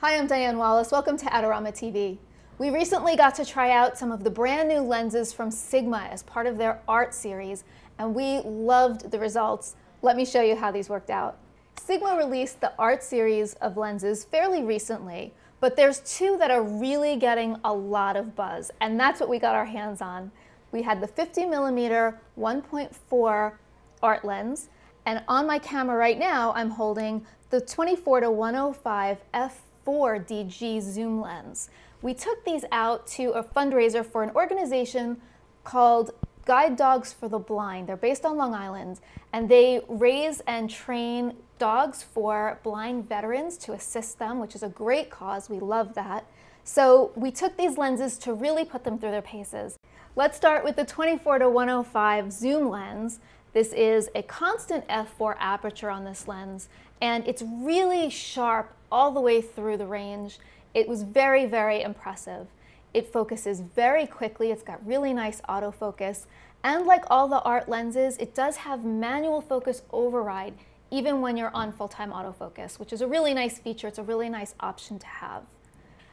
Hi, I'm Diane Wallace. Welcome to Adorama TV. We recently got to try out some of the brand new lenses from Sigma as part of their art series, and we loved the results. Let me show you how these worked out. Sigma released the art series of lenses fairly recently, but there's two that are really getting a lot of buzz, and that's what we got our hands on. We had the 50mm 1.4 Art Lens, and on my camera right now, I'm holding the 24-105 F4 DG zoom lens. We took these out to a fundraiser for an organization called Guide Dogs for the Blind. They're based on Long Island, and they raise and train dogs for blind veterans to assist them, which is a great cause. We love that. So we took these lenses to really put them through their paces. Let's start with the 24-105 zoom lens. This is a constant f4 aperture on this lens, and it's really sharp all the way through the range. It was very, very impressive. It focuses very quickly. It's got really nice autofocus. And like all the art lenses, it does have manual focus override even when you're on full-time autofocus, which is a really nice feature. It's a really nice option to have.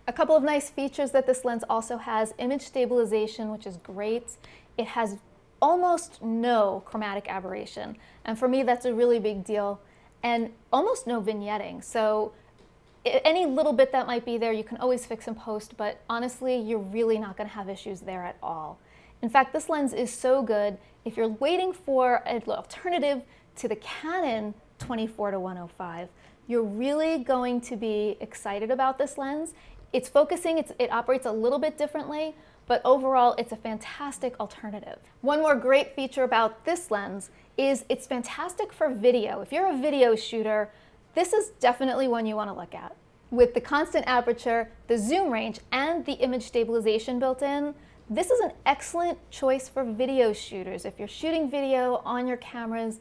A couple of nice features that this lens also has: image stabilization, which is great. It has almost no chromatic aberration, and for me that's a really big deal, and almost no vignetting. So any little bit that might be there you can always fix in post, but honestly you're really not going to have issues there at all. In fact, this lens is so good, if you're waiting for an alternative to the Canon 24-105, you're really going to be excited about this lens. It's focusing, it operates a little bit differently, but overall it's a fantastic alternative. One more great feature about this lens is it's fantastic for video. If you're a video shooter, this is definitely one you want to look at. With the constant aperture, the zoom range, and the image stabilization built in, this is an excellent choice for video shooters. If you're shooting video on your cameras,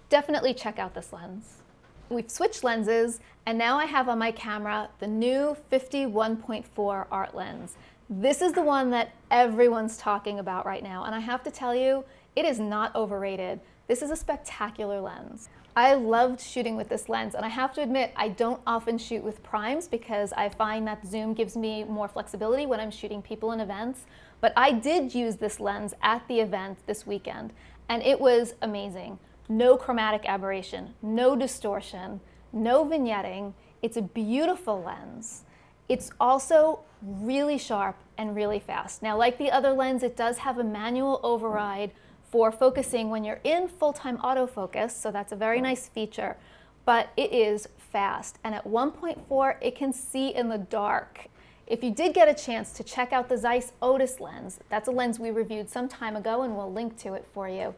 definitely check out this lens. We've switched lenses, and now I have on my camera the new 51.4 Art Lens. This is the one that everyone's talking about right now, and I have to tell you, it is not overrated. This is a spectacular lens. I loved shooting with this lens, and I have to admit I don't often shoot with primes because I find that zoom gives me more flexibility when I'm shooting people in events, but I did use this lens at the event this weekend, and it was amazing. No chromatic aberration, no distortion, no vignetting. It's a beautiful lens. It's also really sharp and really fast. Now, like the other lens, it does have a manual override for focusing when you're in full-time autofocus, so that's a very nice feature, but it is fast. And at 1.4, it can see in the dark. If you did get a chance to check out the Zeiss Otis lens, that's a lens we reviewed some time ago and we'll link to it for you.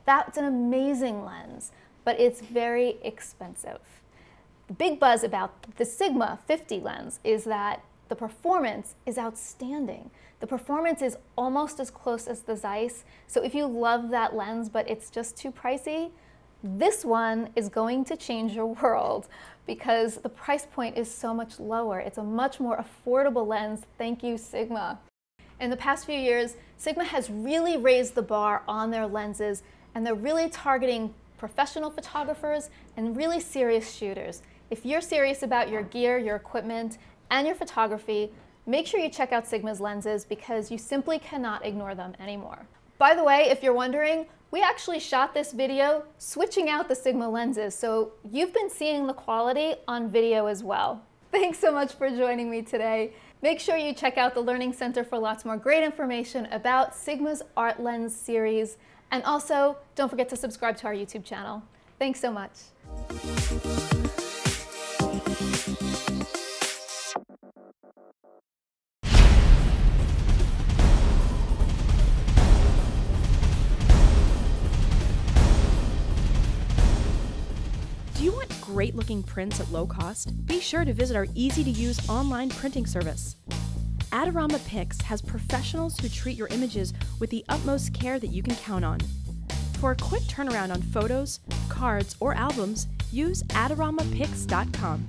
That's an amazing lens, but it's very expensive. The big buzz about the Sigma 50 lens is that the performance is outstanding. The performance is almost as close as the Zeiss, so if you love that lens but it's just too pricey, this one is going to change your world because the price point is so much lower. It's a much more affordable lens. Thank you, Sigma. In the past few years, Sigma has really raised the bar on their lenses, and they're really targeting professional photographers and really serious shooters. If you're serious about your gear, your equipment, and your photography, make sure you check out Sigma's lenses because you simply cannot ignore them anymore. By the way, if you're wondering, we actually shot this video switching out the Sigma lenses, so you've been seeing the quality on video as well. Thanks so much for joining me today. Make sure you check out the Learning Center for lots more great information about Sigma's Art Lens series, and also don't forget to subscribe to our YouTube channel. Thanks so much. Do you want great looking prints at low cost? Be sure to visit our easy-to-use online printing service. Adorama Pix has professionals who treat your images with the utmost care that you can count on. For a quick turnaround on photos, cards, or albums, use adoramapix.com.